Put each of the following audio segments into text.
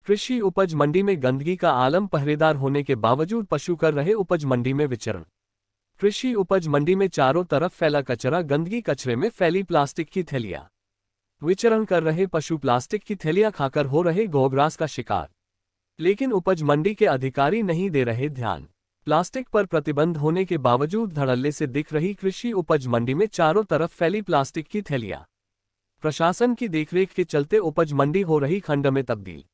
कृषि उपज मंडी में गंदगी का आलम, पहरेदार होने के बावजूद पशु कर रहे उपज मंडी में विचरण। कृषि उपज मंडी में चारों तरफ फैला कचरा, गंदगी, कचरे में फैली प्लास्टिक की थैलियां। विचरण कर रहे पशु प्लास्टिक की थैलियां खाकर हो रहे गोग्रास का शिकार। लेकिन उपज मंडी के अधिकारी नहीं दे रहे ध्यान। प्लास्टिक पर प्रतिबंध होने के बावजूद धड़ल्ले से दिख रही कृषि उपज मंडी में चारों तरफ फैली प्लास्टिक की थैलियां। प्रशासन की देखरेख के चलते उपज मंडी हो रही खंड में तब्दील।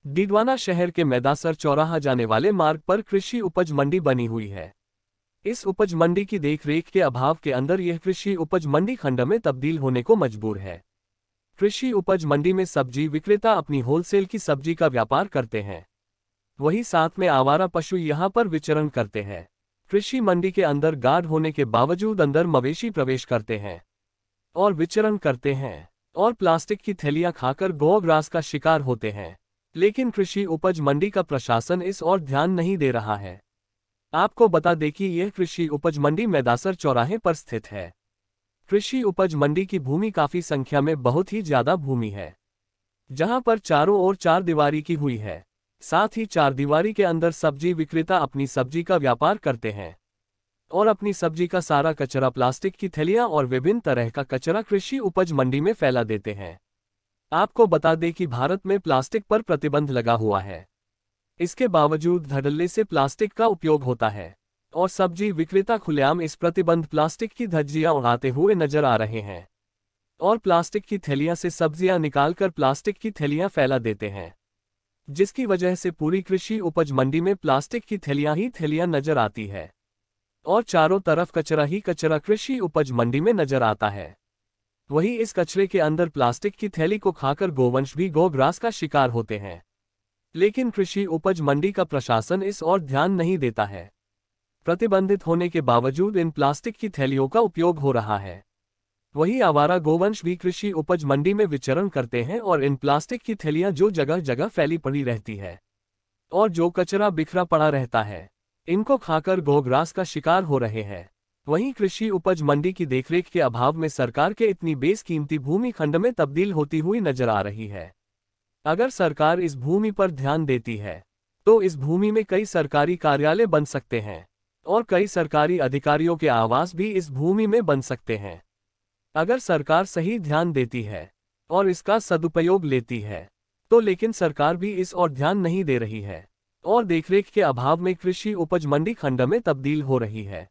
डीडवाना शहर के मैदासर चौराहा जाने वाले मार्ग पर कृषि उपज मंडी बनी हुई है। इस उपज मंडी की देखरेख के अभाव के अंदर यह कृषि उपज मंडी खंड में तब्दील होने को मजबूर है। कृषि उपज मंडी में सब्जी विक्रेता अपनी होलसेल की सब्जी का व्यापार करते हैं, वहीं साथ में आवारा पशु यहां पर विचरण करते हैं। कृषि मंडी के अंदर गार्ड होने के बावजूद अंदर मवेशी प्रवेश करते हैं और विचरण करते हैं और प्लास्टिक की थैलियां खाकर गोग्रास का शिकार होते हैं। लेकिन कृषि उपज मंडी का प्रशासन इस ओर ध्यान नहीं दे रहा है। आपको बता दें कि यह कृषि उपज मंडी मैदासर चौराहे पर स्थित है। कृषि उपज मंडी की भूमि काफी संख्या में बहुत ही ज्यादा भूमि है, जहां पर चारों ओर चार दीवारी की हुई है। साथ ही चार दीवारी के अंदर सब्जी विक्रेता अपनी सब्जी का व्यापार करते हैं और अपनी सब्जी का सारा कचरा, प्लास्टिक की थैलियां और विभिन्न तरह का कचरा कृषि उपज मंडी में फैला देते हैं। आपको बता दें कि भारत में प्लास्टिक पर प्रतिबंध लगा हुआ है। इसके बावजूद धड़ल्ले से प्लास्टिक का उपयोग होता है और सब्जी विक्रेता खुलेआम इस प्रतिबंध प्लास्टिक की धज्जियां उड़ाते हुए नजर आ रहे हैं और प्लास्टिक की थैलियां से सब्जियां निकालकर प्लास्टिक की थैलियां फैला देते हैं, जिसकी वजह से पूरी कृषि उपज मंडी में प्लास्टिक की थैलियां ही थैलियां नजर आती है और चारों तरफ कचरा ही कचरा कृषि उपज मंडी में नजर आता है। वहीं इस कचरे के अंदर प्लास्टिक की थैली को खाकर गोवंश भी गोग्रास का शिकार होते हैं। लेकिन कृषि उपज मंडी का प्रशासन इस ओर ध्यान नहीं देता है। प्रतिबंधित होने के बावजूद इन प्लास्टिक की थैलियों का उपयोग हो रहा है। वहीं आवारा गोवंश भी कृषि उपज मंडी में विचरण करते हैं और इन प्लास्टिक की थैलियां जो जगह जगह फैली पड़ी रहती है और जो कचरा बिखरा पड़ा रहता है, इनको खाकर गोग्रास का शिकार हो रहे हैं। वहीं कृषि उपज मंडी की देखरेख के अभाव में सरकार के इतनी बेसकीमती भूमि खंड में तब्दील होती हुई नजर आ रही है। अगर सरकार इस भूमि पर ध्यान देती है तो इस भूमि में कई सरकारी कार्यालय बन सकते हैं और कई सरकारी अधिकारियों के आवास भी इस भूमि में बन सकते हैं। अगर सरकार सही ध्यान देती है और इसका सदुपयोग लेती है तो, लेकिन सरकार भी इस ओर ध्यान नहीं दे रही है और देखरेख के अभाव में कृषि उपज मंडी खंड में तब्दील हो रही है।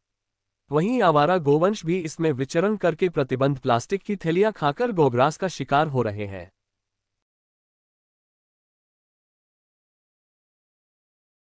वहीं आवारा गोवंश भी इसमें विचरण करके प्रतिबंध प्लास्टिक की थैलियां खाकर गोग्रास का शिकार हो रहे हैं।